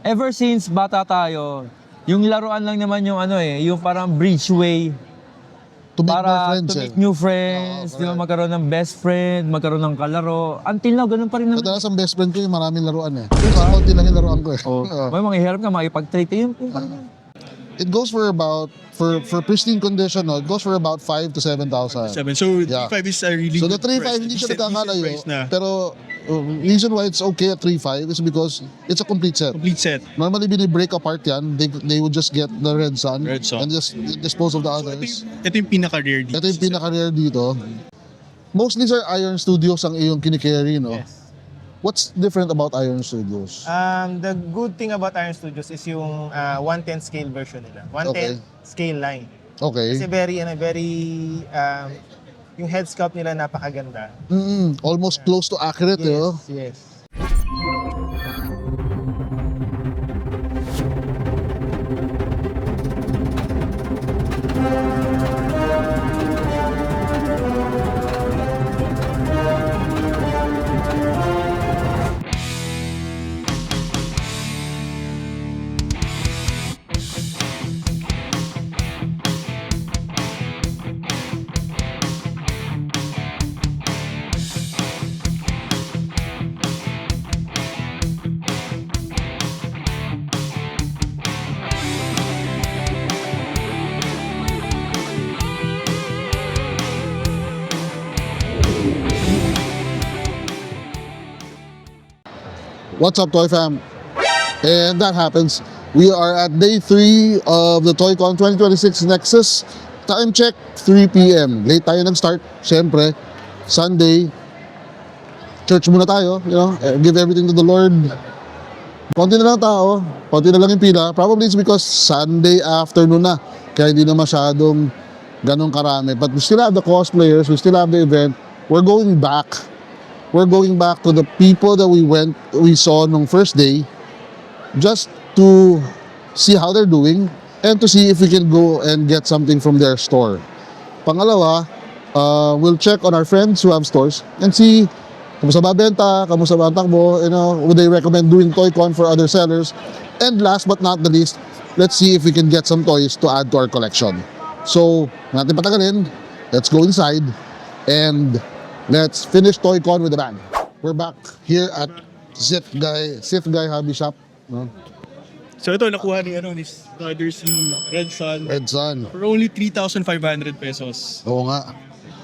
ever since bata tayo, yung laruan lang naman yung ano yung parang bridgeway. To make more Para friends to make new friends, di ba, magkaroon ng best friend, magkaroon ng kalaro. Until now, ganun pa rin naman. Madalas ang best friend ko yung maraming laruan eh. Sa konti lang yung laruan ko eh. May mga hirap ka, makipag-trade. It goes for about, for pristine condition, no, it goes for about 5 to 7,000. 7. So, Yeah. 3.5 is a really So the good price. 3.5 hindi siya Decent nagkakalayo. price na. Pero reason why it's okay at 3.5 is because it's a complete set. Complete set. Normally, break apart yan. They would just get the Red Sun, Red Sun. and just dispose of the So, others. ito yung pinaka-rare dito. Ito yung pinaka-rare dito. Mostly, sir, Iron Studios ang iyong kinikerry, no? Yes. What's different about Iron Studios? The good thing about Iron Studios is yung 1/10 scale version nila. 1/10 scale line. Okay. Kasi very yung head sculpt nila napakaganda. Almost close to accurate, eh, oh. Yes. What's up, Toy Fam? And that happens. We are at day 3 of the ToyCon 2026 Nexus. Time check, 3 p.m. Late tayo nag-start. Siyempre, Sunday. Church muna tayo, give everything to the Lord. Konti na lang tao, konti na lang yung pila. Probably it's because Sunday afternoon na. Kaya hindi na masyadong ganong karami. But we still have the cosplayers, we still have the event. We're going back. We're going back to the people that we saw nung first day, just to see how they're doing and to see if we can go and get something from their store. Pangalawa, we'll check on our friends who have stores and see kamusta ba benta, kamusta ba ang takbo, would they recommend doing ToyCon for other sellers? And last but not the least, let's see if we can get some toys to add to our collection. So, natin patagalin, let's go inside and let's finish ToyCon with a bang. We're back here at Sith Guy Hobby Shop. No? So, ito, nakuha ni Brothers in Red Sun Red Sun. for only 3,500 pesos. Oo nga.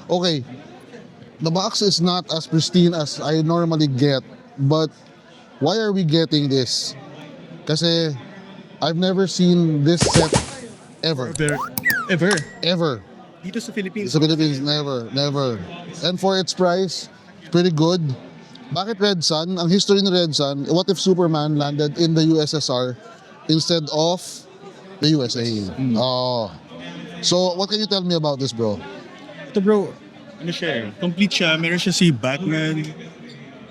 Okay. The box is not as pristine as I normally get, but why are we getting this? Kasi I've never seen this set ever. Ever. Dito sa Philippines. Sa Philippines, never. And for its price, pretty good. Bakit Red Sun? Ang history ni Red Sun, what if Superman landed in the USSR instead of the USA? Oh. So, what can you tell me about this, bro? Ito bro, complete siya. Meron siya si Batman.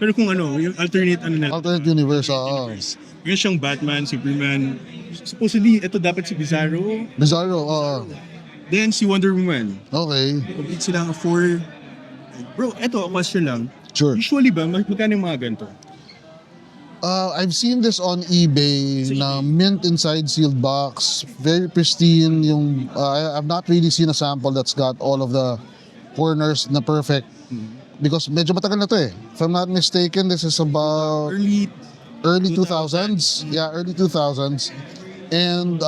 Pero kung yung alternate Alternate universe, oo. Meron siyang Batman, Superman. Supposedly, ito dapat si Bizarro. Bizarro, oo. Then si Wonder Woman. Okay, Complete silang 4. Bro, eto, question lang. sure. Usually ba, magkano yung mga ganito? I've seen this on eBay na mint inside sealed box, very pristine. I've not really seen a sample that's got all of the corners na perfect. Because medyo matagal na to eh. If I'm not mistaken, this is about early 2000s. Yeah, early 2000s. And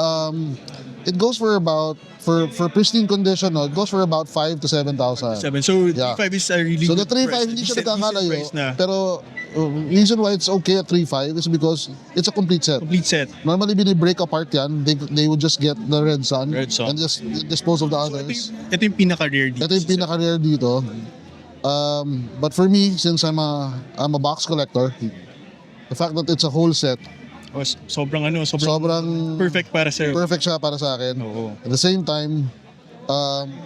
it goes for about, for pristine condition, no, it goes for about 5 to 7,000. 7. So, Yeah. 3.5 is a really So the good price. 3.5 hindi siya Decent nagkakalayo. price na. Pero reason why it's okay at 3.5 is because it's a complete set. Complete set. Normally, break apart yan. They would just get the Red Sun, Red Sun. and just dispose of the others. Ito yung pinaka-rare dito. Ito yung pinaka-rare dito. But for me, since I'm a box collector, the fact that it's a whole set, Sobrang sobrang perfect para sa'yo. perfect siya para sa akin. Oo. At the same time,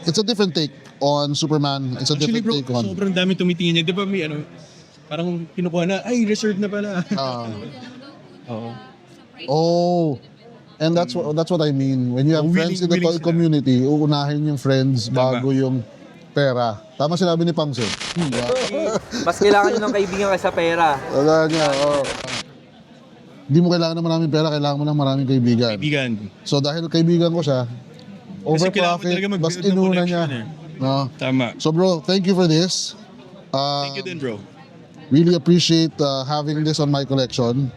it's a different take on Superman. It's a Actually different bro, take on. sobrang dami tumitingin niya. Di ba may parang kinukuha na, ay, reserved na pala. Oo. Oh, and that's what I mean. When you have friends in the Willing toy sila. community, uunahin yung friends Tama. bago yung pera. Tama sinabi ni Pangs eh. Mas kailangan nyo ng kaibigan kaysa pera. Wala niya, oh. Di mo kailangan ng maraming pera, kailangan mo ng maraming kaibigan. Kaibigan. So dahil kaibigan ko siya, over kailangan mo profit, talaga mas mag-build ng inuna niya. connection No? Tama. So bro, thank you for this. Thank you din, bro. Really appreciate having this on my collection.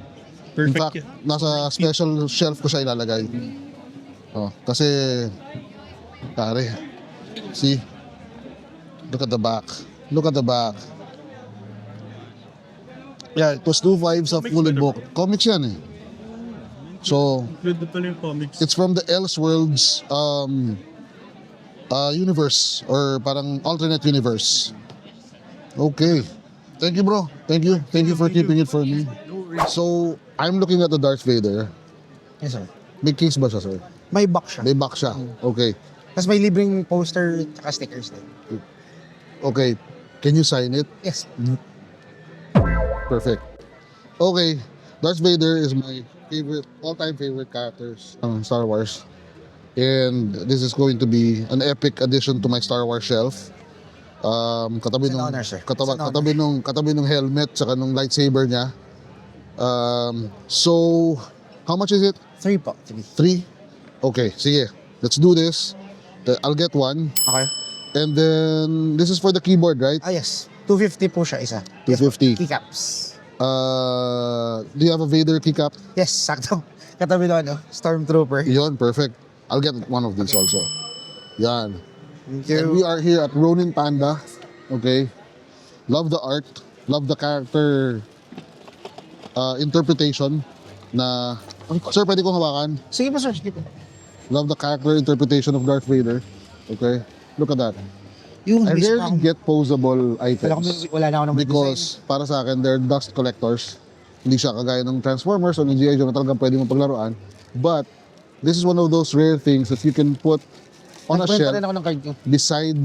In Perfect. fact, nasa special shelf ko siya ilalagay. Oh, kasi, pare, see? Look at the back. Look at the back. Yeah, it was 2.5 sa fully book. Comics yan eh. So, Good pala yung comics. it's from the Elseworlds universe or parang alternate universe. Okay. Thank you, bro. Thank you. Thank you for keeping it for me. So, I'm looking at the Darth Vader. Yes, sir. May case ba siya, sir? May box siya. May box siya. Okay. Tapos may libreng poster at stickers din. Okay. Can you sign it? Yes. Perfect. Okay. Darth Vader is my favorite, all-time favorite characters ng Star Wars. And this is going to be an epic addition to my Star Wars shelf. Katabi It's an nung honor, sir. It's an honor. katabi nung helmet saka nung lightsaber niya. So how much is it? 3 po. 3. 3? Okay, sige. Let's do this. I'll get one. Okay. And then this is for the keyboard, right? Ah, yes. 250 po siya isa. 250. Keycaps. Do you have a Vader keycap? Yes, sakto. Katabi na ano, Stormtrooper. Yon, perfect. I'll get one of these also. Yan. Thank And you. we are here at Ronin Panda. Okay. Love the art. Love the character interpretation na... Sir, pwede kong hawakan? Sige po, sir. Sige po. Love the character interpretation of Darth Vader. Okay. Look at that. Yung I base rarely pang- get posable wala na ako ng because para sa akin, they're dust collectors. Hindi siya kagaya ng Transformers o ng G.I. Joe na talagang pwede mo paglaruan. But this is one of those rare things that you can put on a Nagkwento shelf rin ako ng card ko. beside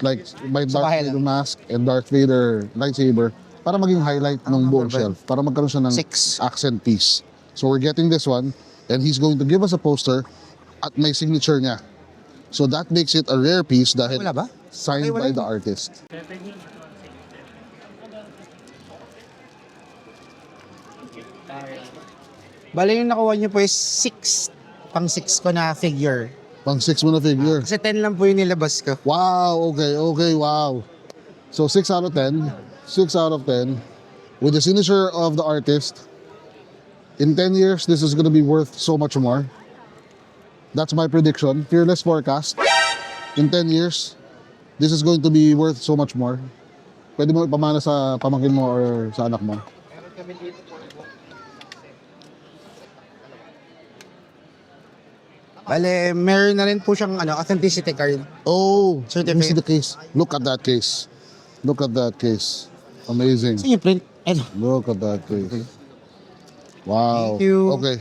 like my Sa Darth bahay Vader lang. mask and Darth Vader lightsaber para maging highlight ng buong perfect. shelf. Para magkaroon siya ng 6. accent piece. So we're getting this one and he's going to give us a poster at may signature niya. So that makes it a rare piece dahil Wala ba? signed Ay, wala by yun. the artist. Bale yung nakuha niyo po is 6. Pang 6 ko na figure. Pang 6 mo na figure. Kasi 10 lang po yung nilabas ko. Wow, okay, wow. So 6 out of 10. 6 out of 10. With the signature of the artist. In 10 years, this is gonna be worth so much more. That's my prediction. Fearless forecast. In 10 years, this is going to be worth so much more. Pwede mo ipamana sa pamangkin mo or sa anak mo. Bale, meron na rin po siyang authenticity card. Oh, let me see Certificate. the case. Look at that case. Look at that case. Amazing. Saan yung print? Eto. Look at that case. Wow. Thank you. Okay.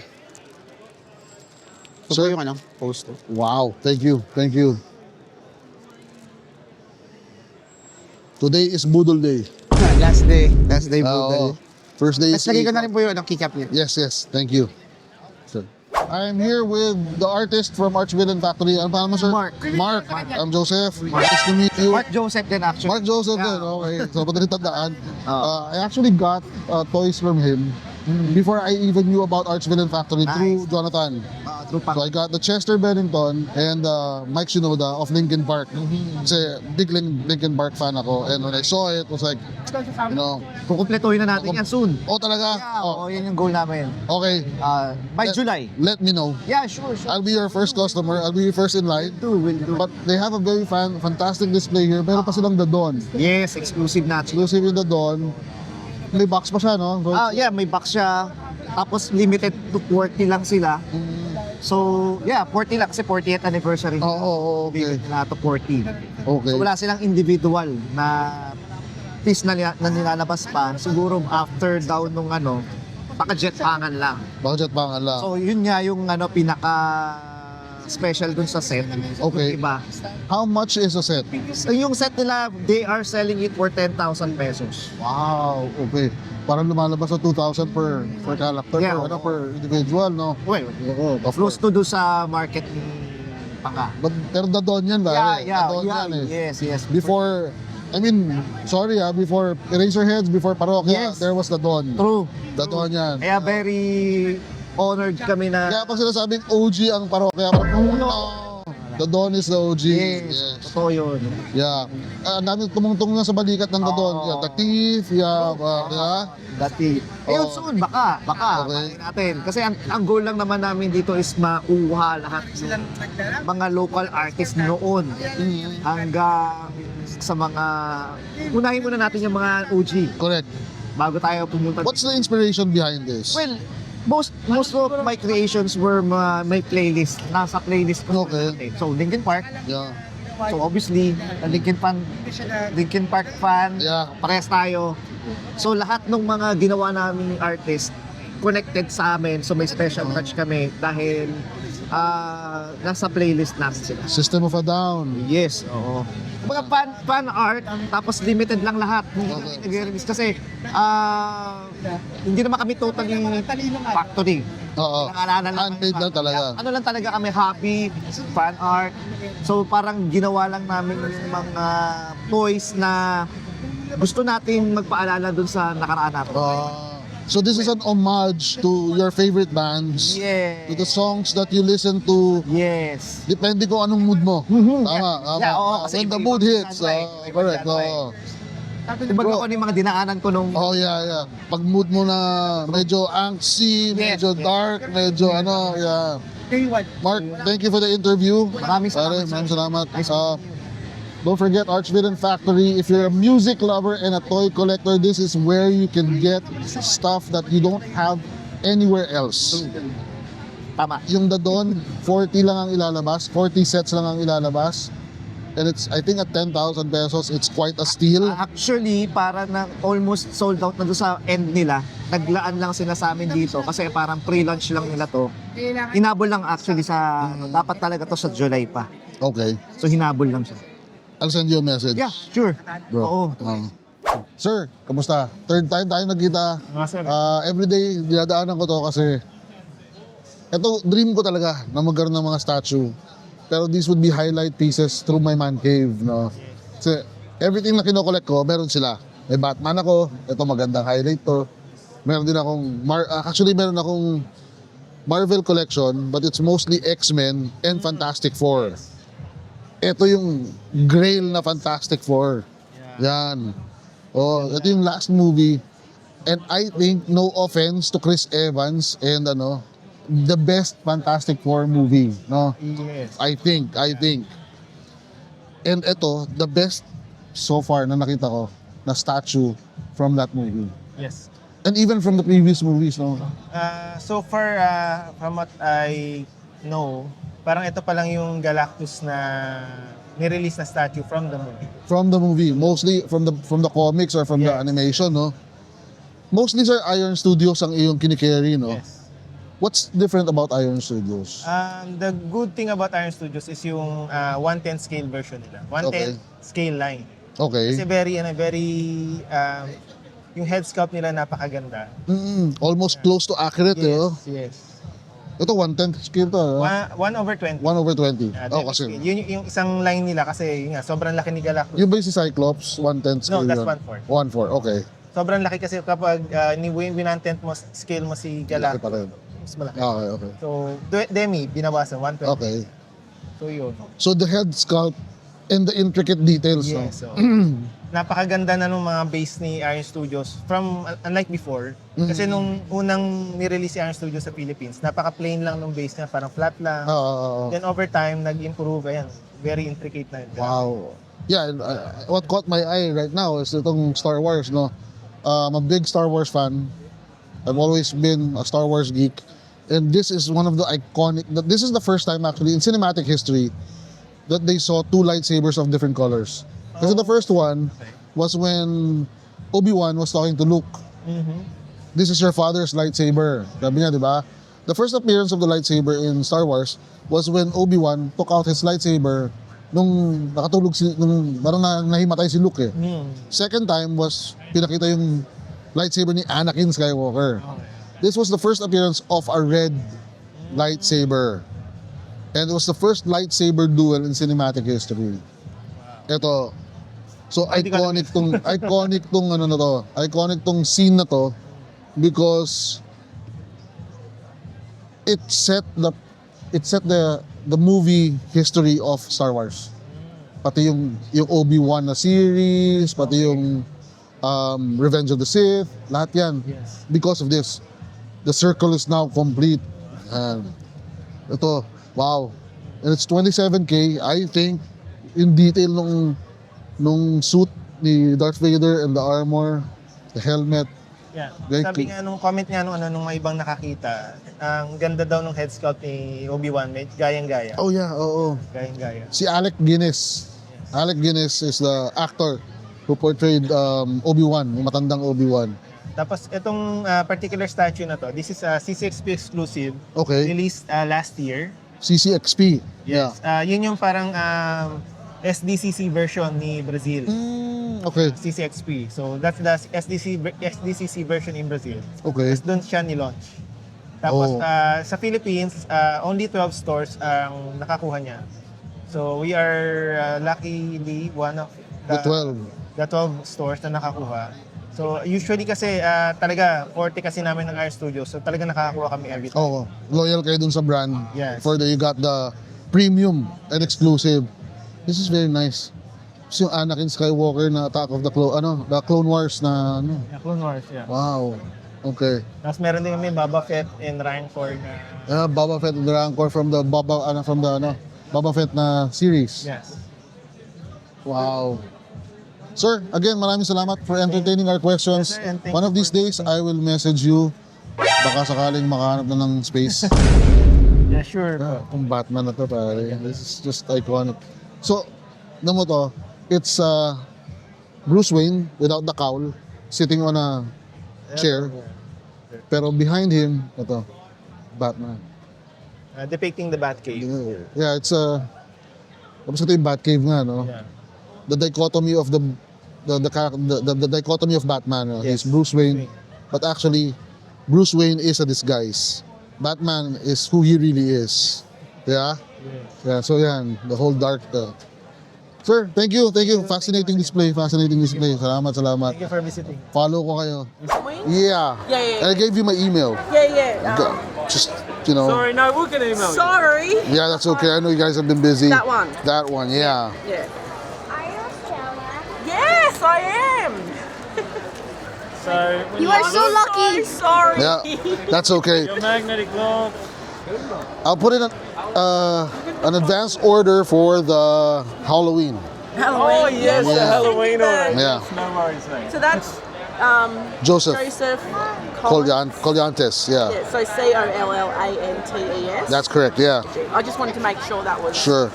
Ito po Sir? yung poster. Wow. Thank you. Thank you. Today is Budol Day. Last day. Last day po. Oo. First day is Tapos lagay ko April. na rin po yung keycap niya. Yes, yes. Thank you. Sir. I'm here with the artist from Archvillain Factory. Ano pa naman, sir? Mark. Mark. I'm Joseph. Nice to meet you. Mark Joseph din actually. Mark Joseph din. Okay. So, pati tandaan. I actually got toys from him before I even knew about Archvillain Factory through Jonathan. True So I got the Chester Bennington and Mike Shinoda of Linkin Park. Kasi big Linkin Park fan ako. And when I saw it, was like, you know, Kukumpletuhin na natin yan soon. oh talaga? Oh, Yan yung goal namin. okay. By July. Let me know. Yeah, sure. I'll be your first customer. I'll be your first in line. Will do. But they have a very fantastic display here. Meron pa silang The Dawn. Yes, exclusive natin. Exclusive in The Dawn. May box pa siya, no? So, Yeah, may box siya. Tapos limited to 40 lang sila. So, yeah, 40 lang kasi 40th anniversary. Oo, okay. Limit nila to 40. Okay. So, wala silang individual na piece na nilalabas pa. Siguro after down nung paka-jet pangan lang. Budget pa nga lang. So, yun nga yung pinaka special dun sa set. Okay. Yung iba. How much is a set? So, yung set nila, they are selling it for 10,000 pesos. Wow, okay. Parang lumalabas sa 2,000 per character, Yeah, per individual, no? Well, close to do sa market ni Paka. But, pero The Dawn yan, pare. Yeah, The Dawn yan, eh. yes. Before I mean, sorry before Eraserheads, before Parokya, Yes. there was the Dawn. True. The Dawn yan. Kaya very honored kami na Kaya pag sinasabing OG ang Parokya, the Dawn is the OG. yes, totoo yun. Yeah. Ang dami tumungtong na sa balikat ng the Dawn. Yeah, the Thief, yeah, yeah. Dati. Ayun, soon, baka. Okay. Bakit natin. Kasi ang goal lang naman namin dito is makuha lahat ng mga local artists noon hanggang sa mga, unahin muna natin yung mga OG Correct. bago tayo pumunta. What's the inspiration behind this? Well, most of my creations were my playlist. Nasa playlist ko. Okay. So, Linkin Park. Yeah. So, obviously, Linkin Park fan. Yeah. Parehas tayo. So, lahat ng mga ginawa naming artist connected sa amin. So, may special touch kami dahil nasa playlist namin sila. System of a Down. Yes, oo. Mga fan art, tapos limited lang lahat. Hindi nag-release kasi hindi naman kami totally factory. Oo. Pinangalanan lang Handmade kami lang talaga. Ano lang talaga kami, hobby, fan art. So parang ginawa lang namin yung mga toys na gusto natin magpaalala dun sa nakaraan natin. So this is an homage to your favorite bands, Yes. to the songs that you listen to. Yes. Depende kung anong mood mo. Tama, tama. Yeah, oo, kasi When the iba-iba mood hits, iba-iba correct. genre eh. Oo. Kumbaga kung ano yung mga dinaanan ko nung Oh yeah. Pag mood mo na medyo angsty, Yes, medyo yes. dark, medyo yeah. Mark, thank you for the interview. Maraming salamat, Maraming salamat. Nice Don't forget Archvillain Factory. If you're a music lover and a toy collector, this is where you can get stuff that you don't have anywhere else. tama. Yung The Dawn, 40 lang ang ilalabas. 40 sets lang ang ilalabas. And it's, I think at 10,000 pesos, it's quite a steal. Actually, para na almost sold out na doon sa end nila. Naglaan lang sila sa amin dito kasi parang pre-launch lang nila to. Hinabol lang actually sa, dapat talaga to sa July pa. Okay. So hinabol lang siya. I'll send you a message. Yeah, sure. Bro. Oo. Sir, kamusta? Third time tayo nagkita. Everyday, dinadaanan ko to kasi ito, dream ko talaga na magkaroon ng mga statue. Pero these would be highlight pieces through my man cave, no? Kasi everything na kinokollect ko, meron sila. May Batman ako, ito magandang highlight to. Meron din akong, actually meron akong Marvel collection, but it's mostly X-Men and Fantastic Four. Ito yung grail na Fantastic Four. Yan. Oh, ito yung last movie. And I think, no offense to Chris Evans and the best Fantastic Four movie, no? Yes. I think. And ito, the best so far na nakita ko na statue from that movie. Yes. And even from the previous movies, no? So far, from what I know, parang ito pa lang yung Galactus na nirelease na statue from the movie. From the movie, mostly from the comics or from the Yes. animation, no? Mostly, sir, Iron Studios ang iyong kinikerry, no? Yes. What's different about Iron Studios? The good thing about Iron Studios is yung 1/10 scale version nila. 1/10 scale line. Okay. Kasi very, yung head sculpt nila napakaganda. Almost close to accurate, eh, oh. Yes. Ito, 1/10 scale to, oh. 1/20. 1/20. Demi Kasi, scale. Yun yung isang line nila kasi yun nga, sobrang laki ni Galactus. yung ba yung si Cyclops, 1/10 scale No, that's yun? 1/4. 1/4, okay. Sobrang laki kasi kapag winantent mo, scale mo si Laki Galactus, pa rin. mas malaki. Okay. So, Demi, binawasan, 1/20. Okay. So, yun. So the head sculpt and the intricate details, no? Yes. So, napakaganda na nung mga base ni Iron Studios from, unlike before, kasi nung unang nirelease si Iron Studios sa Philippines, napaka-plain lang nung base niya, parang flat lang. Then over time, nag-improve, ayan, very intricate na. Wow. Yeah, and, what caught my eye right now is itong Star Wars, no? I'm a big Star Wars fan. I've always been a Star Wars geek. And this is one of the iconic, this is the first time actually in cinematic history that they saw two lightsabers of different colors. Kasi the first one was when Obi-Wan was talking to Luke. This is your father's lightsaber. Sabi niya, di ba? The first appearance of the lightsaber in Star Wars was when Obi-Wan took out his lightsaber nung nakatulog nung parang nahimatay si Luke, eh. Second time was pinakita yung lightsaber ni Anakin Skywalker. This was the first appearance of a red lightsaber. And it was the first lightsaber duel in cinematic history. Ito, So iconic tong ano na to. Iconic tong scene na to because it set the movie history of Star Wars. Pati yung Obi-Wan na series, pati yung Revenge of the Sith, lahat yan. Yes. Because of this, the circle is now complete. And ito, wow. And it's 27K. I think in detail nung suit ni Darth Vader and the armor, the helmet. Yeah. Very Sabi cool. nga nung comment nga nung mga ibang nakakita, ang ganda daw ng head sculpt ni Obi-Wan, may gayang-gaya. Oh yeah, oo. Gayang-gaya. Si Alec Guinness. Alec Guinness is the actor who portrayed Obi-Wan, yung matandang Obi-Wan. Tapos itong particular statue na to, this is a CCXP exclusive, Okay. released last year. CCXP. Yeah. Yun yung parang SDCC version ni Brazil. Okay. CCXP. So that's the SDCC version in Brazil. Okay. Doon siya ni-launch. Tapos Oh. sa Philippines, only 12 stores ang nakakuha niya. So we are luckily one of The 12. the 12 stores na nakakuha. So usually kasi talaga 40 kasi namin ng Iron Studios. So talaga nakakakuha kami every time. Oh, loyal kayo dun sa brand. Yes. Further, you got the premium and exclusive. This is very nice. Tapos yung Anakin Skywalker na Attack of the Clone Wars na ano. Yeah, Clone Wars, yeah. Wow. Okay. Tapos meron din kami Boba Fett and Rancor na Boba Fett and the Rancor from the Boba Fett na series. yes. Wow. Sir, again, maraming salamat for entertaining our questions. Yes, sir, and thank One you of these for- days, I will message you. Baka sakaling makahanap na ng space. Yeah, sure. Itong Batman na to, pare. This is just iconic. So, mo to, it's Bruce Wayne without the cowl, sitting on a chair. Pero behind him, ito, Batman. Depicting the Batcave. Yeah, it's tapos ito yung Batcave nga, no? Yeah. The dichotomy of the dichotomy of Batman. No? Yes. He's Bruce Wayne, but actually, Bruce Wayne is a disguise. Batman is who he really is. Yeah? Yeah, so yan, the whole dark. Sir, thank you. Fascinating display. Salamat. Thank you for visiting. Follow ko kayo. Yeah. Yeah. And I gave you my email. Yeah. Just, you know. Sorry, no, we're gonna email you. Sorry. Yeah, that's okay. I know you guys have been busy. That one. That one, yeah. Yeah. Are you Australian? Yes, I am. So, when You are so lucky. So sorry. Yeah, that's okay. your magnetic glove. I'll put in an advance order for the Halloween. Halloween. Oh, yes, the Halloween order. Yeah. No worries, mate. So that's Joseph Joseph Collins. Collantes, yeah. Yeah, so COLLANTES. That's correct, yeah. I just wanted to make sure that was. Sure.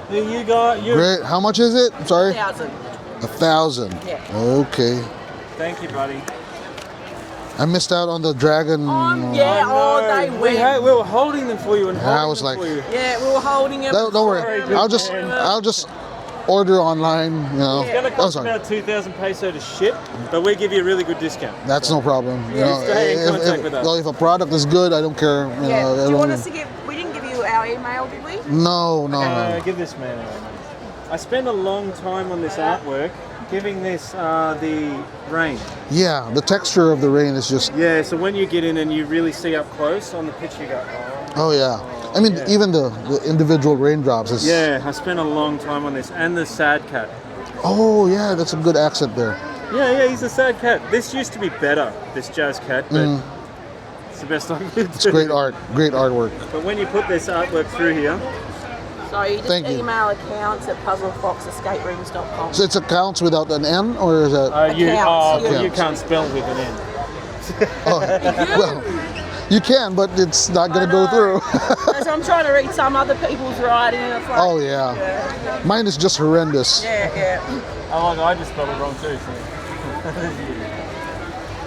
Here you go. Great. How much is it? I'm sorry? 1,000. 1,000. Yeah. Okay. Thank you, buddy. I missed out on the dragon. Yeah. Oh, they we went. were holding them for you and holding I was them like- for you. Yeah, we were holding it. Don't worry. I'll just order online, you know. It's gonna Oh, cost sorry. about 2,000 peso to ship, but we give you a really good discount. That's no problem. You know, stay in contact with us. if a product is good, I don't care. You Yeah. know, I Do you don't- want us to give? We didn't give you our email, did we? No. Give this man away, mate. I spent a long time on this artwork, giving this the rain. Yeah, the texture of the rain is just. Yeah, so when you get in and you really see up close on the picture, you go, oh. Oh yeah. I mean, even the individual raindrops is. Yeah, I spent a long time on this, and the sad cat. Oh yeah, that's a good accent there. Yeah, he's a sad cat. This used to be better, this jazz cat, but it's the best I could do. It's great art, great artwork. But when you put this artwork through here, So you just Thank you. email accounts at puzzlefoxescaperooms.com. So it's accounts without an N, or is that? you Accounts. can't spell with an N. Well, you can, but it's not gonna go through. So I'm trying to read some other people's writing and it's like, Oh yeah, mine is just horrendous. yeah. Oh, I just spelled it wrong too. So.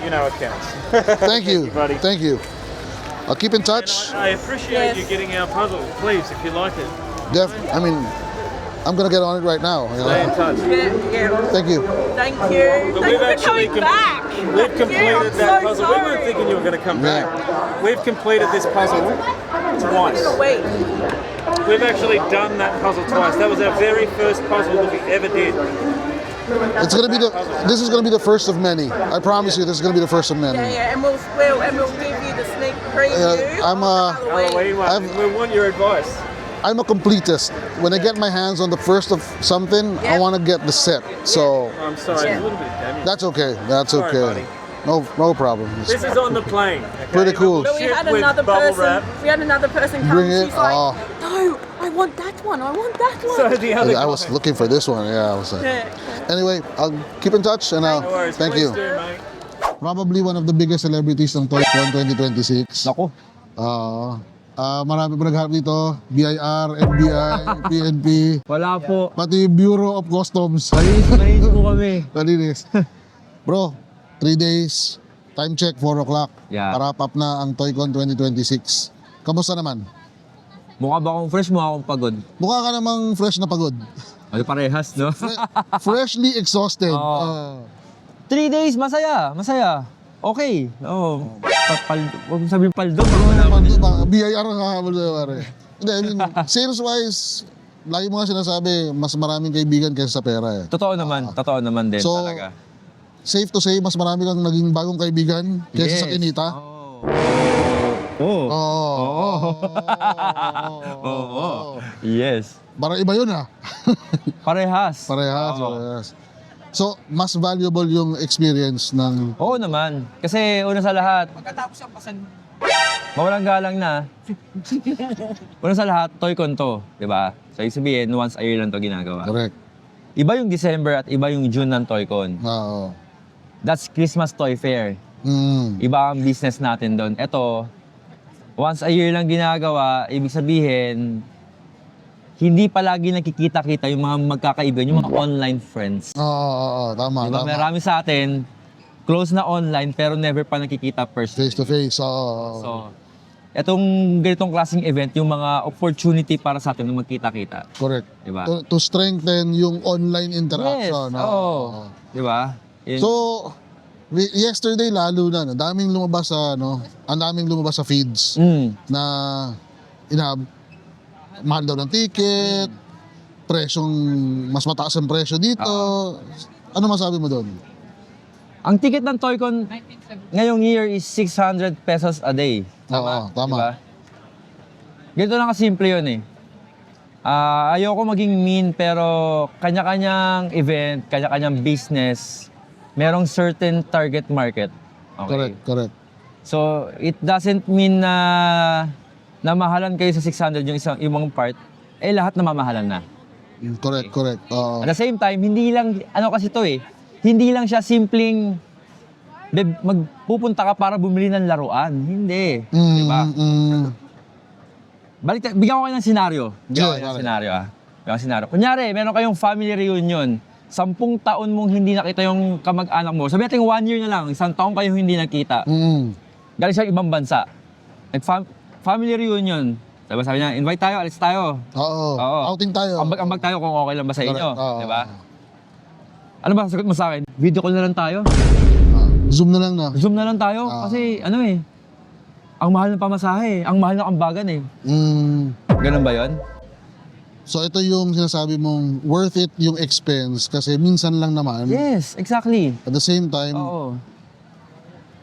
You know accounts. Thank you, buddy. thank you. I'll keep in touch. I appreciate Yes. you getting our puzzle, please, if you like it. I mean, I'm gonna get on it right now. you know? Stay in touch. Yeah. Thank you. Thank you. But Thank we've you for actually coming back. We've I'm completed that so puzzle. We weren't sorry. thinking you were going to come Yeah. back. We've completed this puzzle twice. Wait. We've actually done that puzzle twice. That was our very first puzzle that we ever did. It's gonna be this is gonna be the first of many. I promise you, this is gonna be the first of many. Yeah, and we'll give you the sneak preview. I'm Halloween one. I've- We want your advice. I'm a completist. When I get my hands on the first of something, I Yeah. want to get the set. So I'm sorry, Yeah. a little bit of damage. that's okay. That's Sorry, okay. No problem. This is on the plane. Okay? Pretty cool. But we Shipped had with another bubble person. wrap. We had another person come. Bring it. She's like, Oh. no, I want that one. I want that one. So the other I was guy- looking for this one. Yeah, I was like. Yeah. Anyway, I'll keep in touch and No worries. thank Please you. do, mate. Probably one of the biggest celebrities ng ToyCon 2026. Nako. Marami po nagharap dito. BIR, NBI, PNP, Wala po. pati Bureau of Customs. Malinis po kami. Malinis. Bro, 3 days. Time check, 4 o'clock. Yeah. Para up na ang ToyCon 2026. Kamusta naman? Mukha ba akong fresh? Mukha akong pagod? Mukha ka namang fresh na pagod. Ay, parehas, no? Freshly exhausted. Oo. 3 days, masaya. Masaya. Okay. Oo. Huwag mo sabihin paldo. BIR ang kahabol sa'yo, pare. Hindi, I mean, sales-wise, lagi mo nga sinasabi, mas maraming kaibigan kaysa sa pera eh. Totoo naman. Totoo naman din So, talaga. Safe to say, mas marami kang naging bagong kaibigan kaysa sa kinita. Oo. Oo. Oo. Yes. Para iba yun ah. Parehas. Parehas, Oo. parehas. So, mas valuable yung experience ng... Oo naman. Kasi una sa lahat, mawalang galang na. Una sa lahat, ToyCon to. Diba? So, ibig sabihin, once a year lang to ginagawa. Correct. Iba yung December at iba yung June ng ToyCon. Oo. That's Christmas Toy Fair. Mm. Iba ang business natin doon. Ito, once a year lang ginagawa, ibig sabihin, hindi palagi nakikita-kita yung mga magkakaibigan, yung mga online friends. Oo, tama, Diba? tama. Marami sa atin, close na online pero never pa nakikita personally. Face to face, oo. So, etong ganitong klaseng event, yung mga opportunity para sa atin na magkita-kita. Correct. Diba? To strengthen yung online Yes, interaction. oo. Diba? Yun- So, yesterday lalo na, ang daming lumabas sa feeds na mahal daw ng ticket, mas mataas ang presyo dito. Ano masabi mo doon? ang ticket ng ToyCon ngayong year is 600 pesos a day. Oo, tama. Diba? Ganito lang kasimple yun eh. Ayoko maging mean pero kanya-kanyang event, kanya-kanyang business, merong certain target market. Okay? Correct. So, it doesn't mean na namahalan kayo sa 600 yung ibang part, lahat na mamahalan na. Correct. Oo. At the same time, hindi lang, kasi to hindi lang siya simpleng magpupunta ka para bumili ng laruan. Hindi. Diba? Bigyan ko kayo ng senaryo. Kunyari, meron kayong family reunion. 10 taon mong hindi nakita yung kamag-anak mo. Sabi natin 1 year na lang, 1 taon kayong hindi nakita. Galing siya ibang bansa. Family reunion. Sabi niya, invite tayo, alis tayo. Oo. Outing tayo. Ambag tayo kung okay lang ba sa inyo. Correct. Oo. Diba? Ano ba, sagot mo sa akin? Video call na lang tayo. Zoom na lang na. Zoom na lang tayo. Kasi ang mahal ng pamasahe, ang mahal ng ambagan Ganun ba yon? So ito yung sinasabi mong worth it yung expense kasi minsan lang naman. Yes, exactly. At the same time, Oo.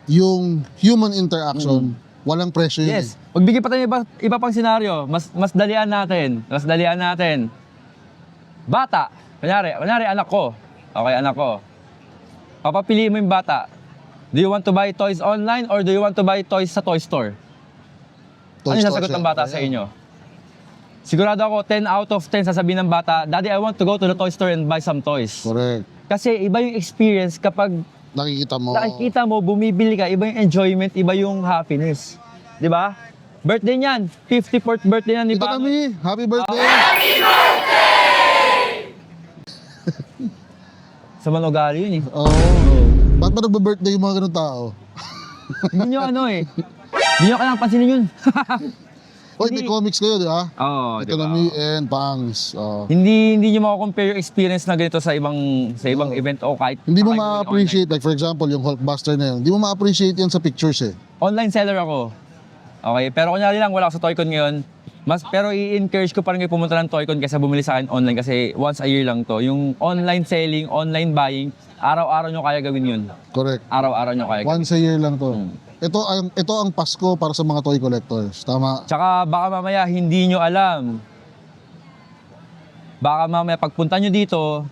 yung human interaction, walang presyo yun. Yes. Magbigay pa tayo iba pang senaryo. Mas dalian natin. Bata. Kunyari anak ko. Okay, anak ko. Papapiliin mo yung bata. Do you want to buy toys online or do you want to buy toys sa toy store? Ano yung sasagot ng bata sa inyo? Sigurado ako, 10 out of 10 sasabihin ng bata, Daddy, I want to go to the toy store and buy some toys. Correct. Kasi iba yung experience kapag nakikita mo, bumibili ka, iba yung enjoyment, iba yung happiness. Di ba? Birthday niyan, 54th birthday niyan ni Ito Bang. kami, happy birthday! Sa Manogali yun Oo. Ba't ba nagbe-birthday yung mga ganun tao? Hindi nyo Hindi nyo kailangan pansinin yun. Hoy, may comics kayo, di ba? Oo, di ba? Economy and Pangs. Hindi nyo mako-compare yung experience na ganito sa ibang event o kahit Hindi mo kahit ma-appreciate, like for example, yung Hulkbuster na yun, hindi mo ma-appreciate yan sa pictures eh. online seller ako. Okay, pero kunyari lang wala ako sa Toycon ngayon. Pero i-encourage ko pa rin kayo pumunta ng Toycon kaysa bumili sa akin online kasi once a year lang to. Yung online selling, online buying, araw-araw nyo kaya gawin yun. Correct. Araw-araw nyo kaya gawin. Once a year lang to. Ito ang Pasko para sa mga toy collectors. Tama? Tsaka baka mamaya hindi nyo alam. Baka mamaya pagpunta nyo dito,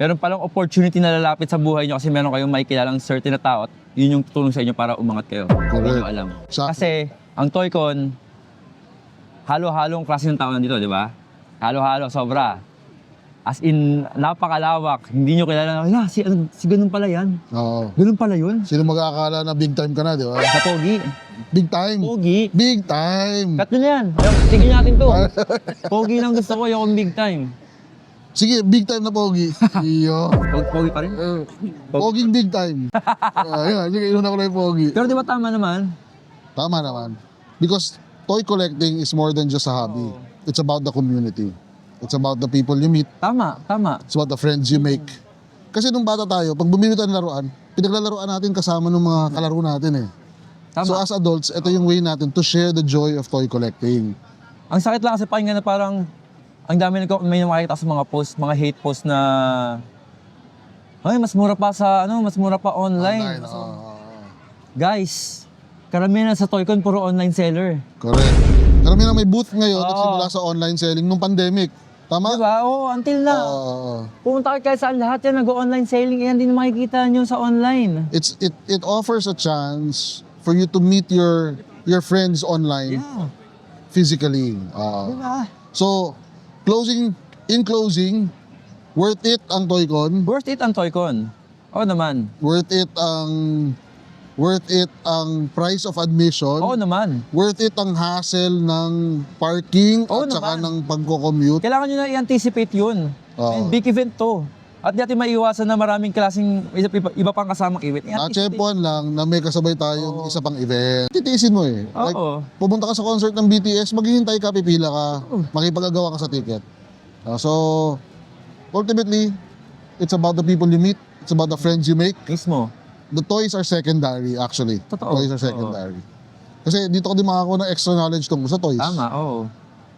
meron palang opportunity na lalapit sa buhay nyo kasi meron kayong may kilalang certain na tao at yun yung tutulong sa inyo para umangat kayo. Hindi nyo alam. Kasi ang Toycon, halo-halong klase ng tao nandito, di ba? Halo-halo, sobra. As in, napakalawak. Hindi nyo kilala na, si ganun pala yan. Oo. Ganun pala yun. Sino mag-aakala na big time ka na, di ba? Sa Pogi. Big time. Pogi. Big time. Cut nyo na yan. Tigil natin to. Pogi lang gusto ko, yung big time. Sige, big time na Pogi. Iyo. Pogi pa rin. Poging big time. Ayun, sige, inuna ko na yung Pogi. Pero di ba tama naman? Tama naman. Because toy collecting is more than just a hobby. It's about the community. It's about the people you meet. Tama, tama. It's about the friends you make. Kasi nung bata tayo, pag bumili tayo ng laruan, pinaglalaruan natin kasama ng mga kalaro natin eh. Tama. So as adults, ito yung way natin to share the joy of toy collecting. Ang sakit lang kasi pakinggan na parang ang dami may makikita sa mga post, mga hate post na ay, mas mura pa sa mas mura pa online. Guys, karamihan na sa Toycon puro online seller. Correct. Karamihan na may booth ngayon nagsimula sa online selling nung pandemic. Tama? Diba? Oo, until na. Pumunta kayo saan lahat yan, nag-online selling, yan din makikita nyo sa online. It offers a chance for you to meet your friends online physically. Diba? So, in closing, worth it ang Toycon. Worth it ang Toycon. Oo naman. Worth it ang price of admission. Oo naman. Worth it ang hassle ng parking Oo at saka naman. ng pagko-commute. Kailangan nyo na i-anticipate yun. And big event to. At di natin maiwasan na maraming klaseng iba pang kasamang event. Nachempuan lang na may kasabay tayong isa pang event. Titiisin mo eh. Like, Oo. pumunta ka sa concert ng BTS, maghihintay ka, pipila ka, makipag-agawa ka sa ticket. So, ultimately, it's about the people you meet, it's about the friends you make. Mismo. The toys are secondary actually. Totoo. Toys are secondary. Kasi dito ko din makakuha ng extra knowledge tungkol sa toys. Tama, oo.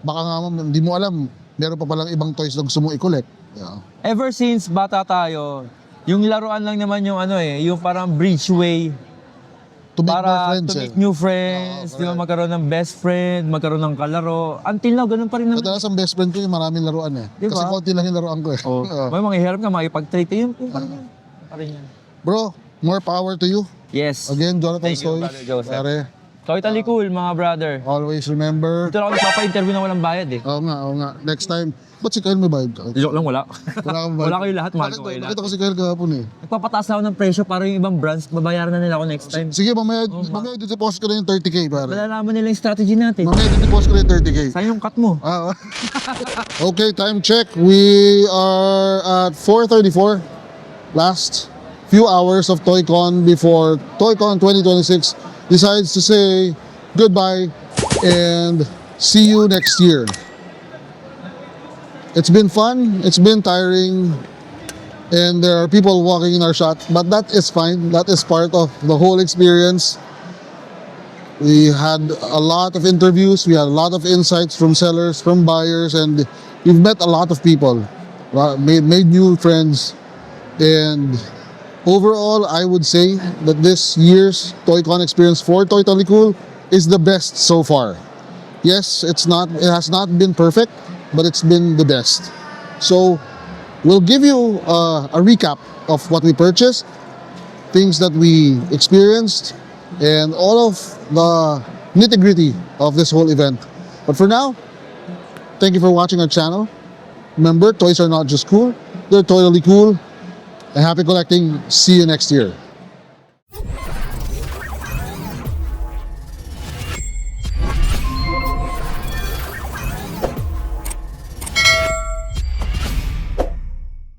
Baka nga hindi mo alam, meron pa palang ibang toys na gusto mong i-collect. Yeah. Ever since bata tayo, yung laruan lang naman yung yung parang bridgeway To make more para friends to meet new friends, di ba, magkaroon ng best friend, magkaroon ng kalaro. Until now, ganun pa rin naman. Madalas ang best friend ko yung maraming laruan eh. Diba? Kasi konti lang yung laruan ko eh. Oh, may mga hirap ka, makipag-trade. Yung parang yan. Parang yan. Bro, more power to you. Yes. Again, Jonathan's Thank you, Toys. Brother Joseph. Pare, Totally cool, mga brother. always remember. Dito lang ako nagpapa-interview na walang bayad eh. Oo nga. Next time, ba't si Kyle may bayad ka? Joke lang, wala. Wala kang bayad. Wala kayo lahat, mahal ko kayo lahat. Nakita ko si Kyle kahapon eh. Nagpapataas ako ng presyo para yung ibang brands, babayaran na nila ako next time. Sige, mamaya deposit ko na yung 30K pare. Malalaman nila yung strategy natin. Mamaya deposit ko na yung 30K. Saan yung cut mo? Okay, time check. We are at 4:34. Last few hours of ToyCon before ToyCon 2026 decides to say goodbye and see you next year. It's been fun, it's been tiring, and there are people walking in our shop, but that is fine. That is part of the whole experience. We had a lot of interviews, we had a lot of insights from sellers, from buyers, and we've met a lot of people, made new friends, and overall, I would say that this year's ToyCon experience for Toy Totally Cool is the best so far. Yes, it has not been perfect, but it's been the best. So, we'll give you a recap of what we purchased, things that we experienced, and all of the nitty-gritty of this whole event. But for now, thank you for watching our channel. Remember, toys are not just cool, they're totally cool. And happy collecting. See you next year.